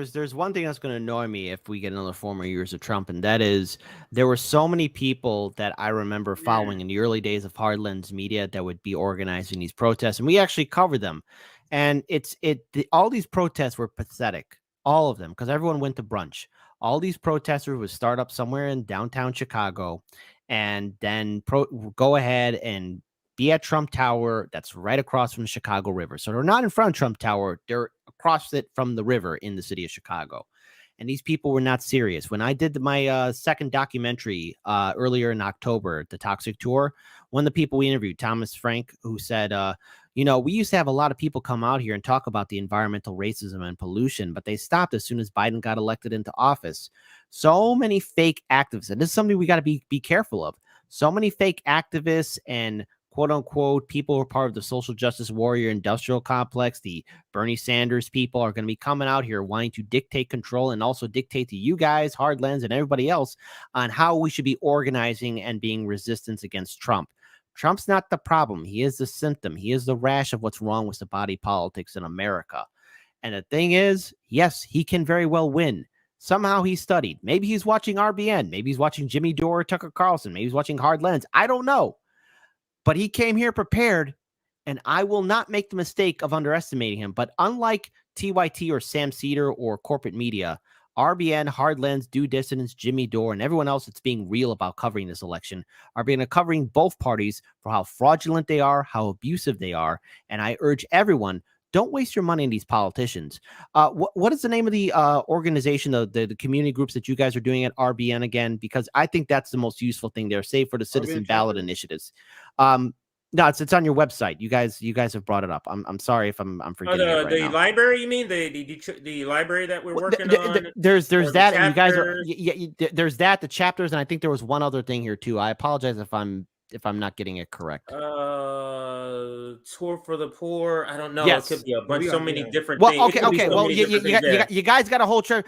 there's one thing that's going to annoy me if we get another 4 more years of Trump, and that is there were so many people that I remember following in the early days of HardLens media that would be organizing these protests, and we actually covered them. And all these protests were pathetic, all of them, because everyone went to brunch. All these protesters would start up somewhere in downtown Chicago, and then go ahead and be at Trump Tower. That's right across from the Chicago River. So they're not in front of Trump Tower. They're across it from the river in the city of Chicago. And these people were not serious. When I did my second documentary earlier in October, The Toxic Tour, one of the people we interviewed, Thomas Frank, who said, we used to have a lot of people come out here and talk about the environmental racism and pollution, but they stopped as soon as Biden got elected into office. So many fake activists, and this is something we got to be careful of. So many fake activists and quote unquote people who are part of the social justice warrior industrial complex, the Bernie Sanders people, are going to be coming out here wanting to dictate control and also dictate to you guys, HardLens, and everybody else on how we should be organizing and being resistance against Trump. Trump's not the problem. He is the symptom. He is the rash of what's wrong with the body politics in America. And the thing is, yes, he can very well win. Somehow he studied. Maybe he's watching RBN. Maybe he's watching Jimmy Dore, Tucker Carlson. Maybe he's watching HardLens. I don't know. But he came here prepared, and I will not make the mistake of underestimating him. But unlike TYT or Sam Cedar or corporate media, RBN, HardLens, Due Dissidence, Jimmy Dore, and everyone else that's being real about covering this election are being covering both parties for how fraudulent they are, how abusive they are. And I urge everyone, don't waste your money on these politicians. What is the name of the organization, the community groups that you guys are doing at RBN again? Because I think that's the most useful thing there, save for the citizen ballot initiatives. No, it's on your website. You guys have brought it up. I'm sorry if I'm forgetting it right the now. library, you mean the library that we're working on? There's that, and you guys are there's that, the chapters, and I think there was one other thing here too. I apologize if I'm not getting it correct. Tour for the poor. I don't know. Yes. It could be a bunch, so many different well, things. Okay. Well, you guys got a whole treasure.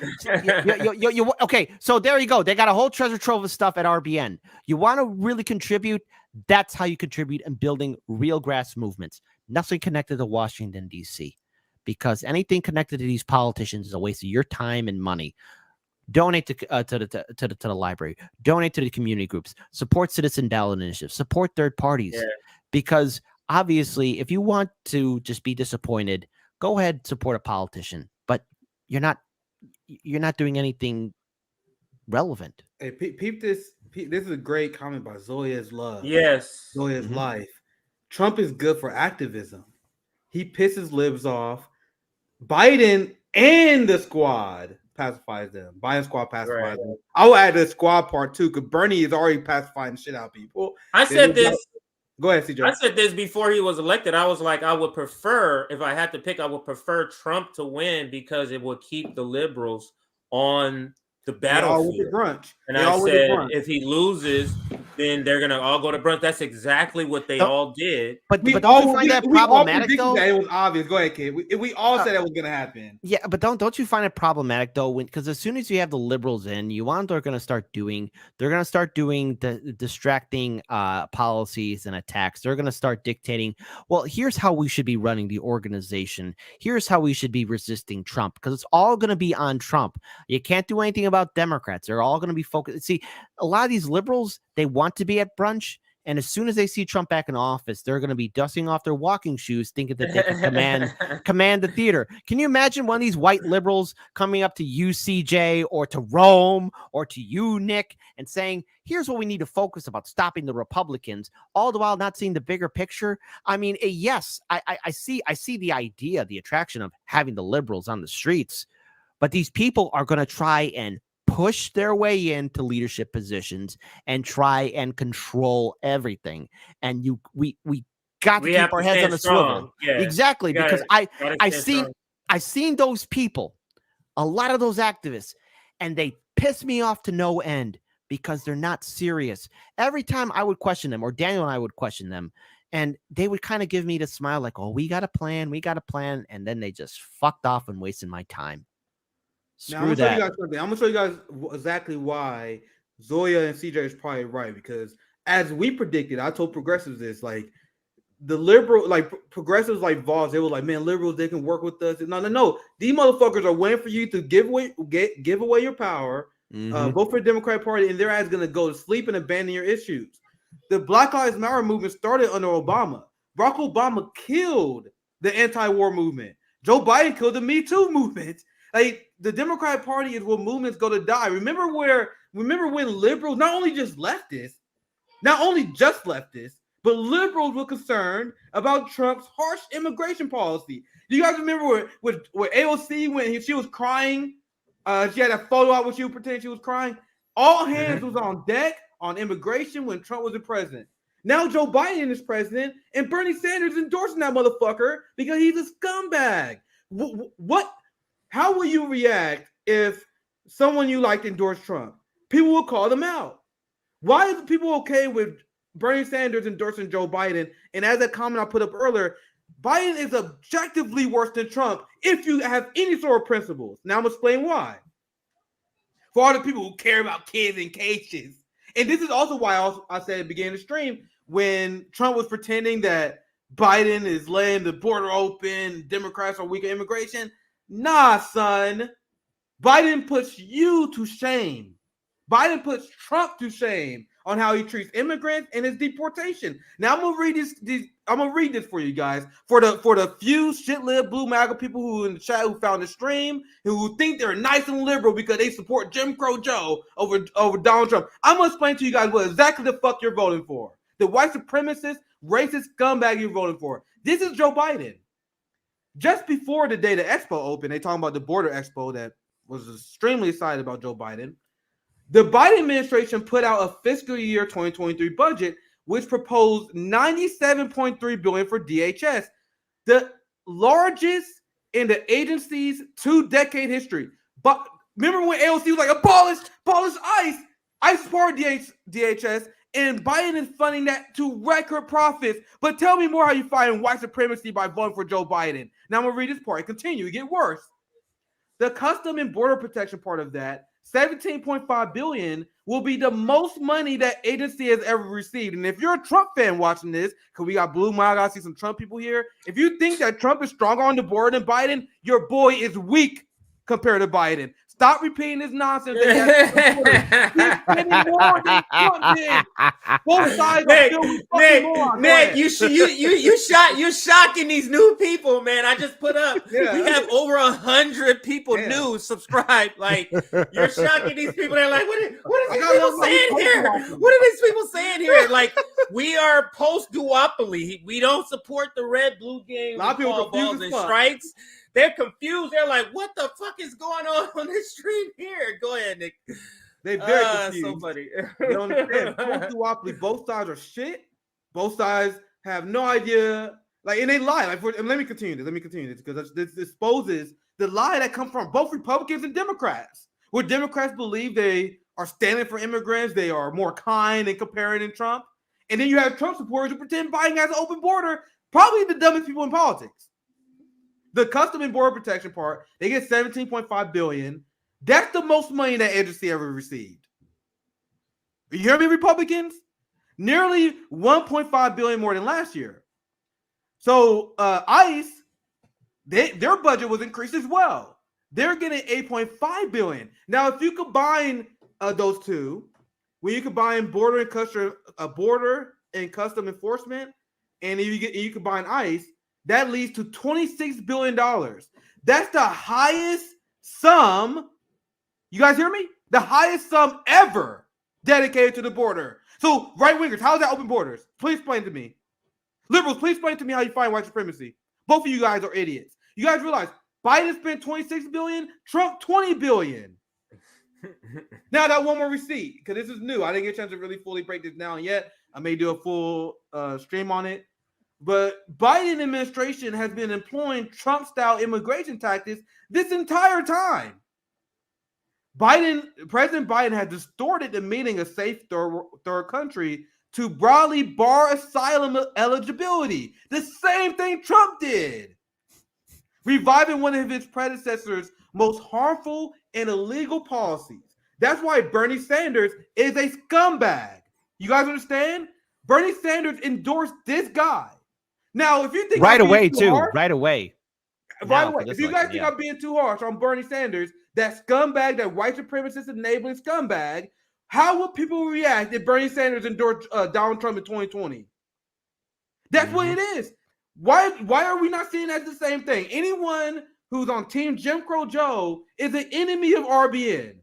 Okay, so there you go. They got a whole treasure trove of stuff at RBN. You want to really contribute? That's how you contribute in building real grass movements. Nothing connected to Washington, D.C., because anything connected to these politicians is a waste of your time and money. Donate to the library. Donate to the community groups. Support citizen ballot initiatives. Support third parties. Yeah. Because obviously, if you want to just be disappointed, go ahead, support a politician. But you're not doing anything relevant. Hey, peep this. This is a great comment by Zoya's Love. Yes. Zoya's Life. Trump is good for activism. He pisses libs off. Biden and the squad pacifies them. Biden squad pacifies them. I will add the squad part too, because Bernie is already pacifying shit out of people. I said this. Go ahead, CJ. I said this before he was elected. I was like, I would prefer, if I had to pick, I would prefer Trump to win because it would keep the liberals on the battlefield. And I said, if he loses, then they're gonna all go to brunch. That's exactly what they all did. But don't you find that problematic though? It was obvious. Go ahead, kid. We all said that was gonna happen. Yeah, but don't you find it problematic though? Because as soon as you have the liberals in, they're gonna start doing the distracting policies and attacks. They're gonna start dictating. Well, here's how we should be running the organization. Here's how we should be resisting Trump, because it's all gonna be on Trump. You can't do anything about Democrats. They're all gonna be focused. See, a lot of these liberals, they want to be at brunch, and as soon as they see Trump back in office, they're going to be dusting off their walking shoes, thinking that they can command the theater. Can you imagine one of these white liberals coming up to you, CJ, or to Rome, or to you, Nick, and saying, here's what we need to focus about stopping the Republicans, all the while not seeing the bigger picture? I mean, yes, I see the idea, the attraction of having the liberals on the streets, but these people are going to try and push their way into leadership positions and try and control everything. And we got to keep our heads on the swivel. Yeah. Exactly. Because I've seen those people, a lot of those activists, and they piss me off to no end because they're not serious. Every time I would question them, or Daniel and I would question them, and they would kind of give me the smile like, oh, we got a plan. And then they just fucked off and wasted my time. Now, I'm gonna show you guys exactly why Zoya and CJ is probably right, because as we predicted, I told progressives this, like, the liberal, like progressives like Voss, they were like, man, liberals, they can work with us. No. These motherfuckers are waiting for you to give away your power, vote for the Democratic Party, and their ass going to go to sleep and abandon your issues. The Black Lives Matter movement started under Obama. Barack Obama killed the anti-war movement. Joe Biden killed the Me Too movement. Like, the Democratic Party is where movements go to die. Remember when liberals, not only just leftists, but liberals were concerned about Trump's harsh immigration policy. Do you guys remember where AOC, when she was crying, she had a photo out where she was pretending she was crying? All hands was on deck on immigration when Trump was the president. Now Joe Biden is president, and Bernie Sanders endorsing that motherfucker because he's a scumbag. What? How will you react if someone you like endorsed Trump? People will call them out. Why is people okay with Bernie Sanders endorsing Joe Biden? And as that comment I put up earlier, Biden is objectively worse than Trump if you have any sort of principles. Now I'm going to explain why. For all the people who care about kids and cases. And this is also why I said at the beginning of the stream, when Trump was pretending that Biden is letting the border open, Democrats are weak on immigration. Nah, son. Biden puts you to shame. Biden puts Trump to shame on how he treats immigrants and his deportation. Now I'm gonna read this. I'm gonna read this for you guys. For the few shit-lived blue MAGA people who in the chat who found the stream, who think they're nice and liberal because they support Jim Crow Joe over Donald Trump. I'm gonna explain to you guys what exactly the fuck you're voting for. The white supremacist, racist scumbag you're voting for. This is Joe Biden. Just before the day the expo opened, they talking about the border expo that was extremely excited about Joe Biden. The Biden administration put out a fiscal year 2023 budget, which proposed $97.3 billion for DHS, the largest in the agency's 2-decade history. But remember when AOC was like, abolish ICE? ICE is part of DHS, and Biden is funding that to record profits. But tell me more how you find white supremacy by voting for Joe Biden. Now I'm going to read this part. It continue. It get worse. The custom and border protection part of that, $17.5 billion, will be the most money that agency has ever received. And if you're a Trump fan watching this, because we got blue MAGA, I see some Trump people here. If you think that Trump is stronger on the border than Biden, your boy is weak compared to Biden. Stop repeating this nonsense. He's spending more than Trump did. Both sides Nick, you're shocking these new people, man. I just put up. Yeah. We have over 100 people new subscribed. Like, you're shocking these people. They're like, what are these people saying here? What are these people saying here? Like, we are post duopoly. We don't support the red blue game. A lot of people balls and strikes. They're confused. They're like, what the fuck is going on this stream here? Go ahead, Nick. They're very confused. So funny. You don't understand. Post-duopoly, both sides are shit. Both sides have no idea. Like, and they lie. Like, let me continue this because this exposes the lie that comes from both Republicans and Democrats. Where Democrats believe they are standing for immigrants, they are more kind and comparing than Trump. And then you have Trump supporters who pretend Biden has an open border, probably the dumbest people in politics. The custom and border protection part, they get $17.5 billion. That's the most money that agency ever received. You hear me, Republicans? Nearly $1.5 billion more than last year. So ICE, their budget was increased as well. They're getting $8.5 billion. Now, if you combine those two, when you combine border and custom enforcement, and you combine ICE, that leads to $26 billion. That's the highest sum. You guys hear me? The highest sum ever dedicated to the border. So, right wingers, how is that open borders? Please explain to me. Liberals, please explain to me how you find white supremacy. Both of you guys are idiots. You guys realize Biden spent $26 billion, Trump $20 billion. Now, that one more receipt, because this is new. I didn't get a chance to really fully break this down yet. I may do a full stream on it. But Biden administration has been employing Trump-style immigration tactics this entire time. President Biden has distorted the meaning of safe third country to broadly bar asylum eligibility. The same thing Trump did. Reviving one of his predecessors' most harmful and illegal policies. That's why Bernie Sanders is a scumbag. You guys understand? Bernie Sanders endorsed this guy. Now, if you think right away, if you guys think I'm being too harsh on Bernie Sanders, that scumbag, that white supremacist enabling scumbag, how would people react if Bernie Sanders endorsed Donald Trump in 2020? That's what it is. Why are we not seeing that the same thing? Anyone who's on Team Jim Crow Joe is an enemy of RBN.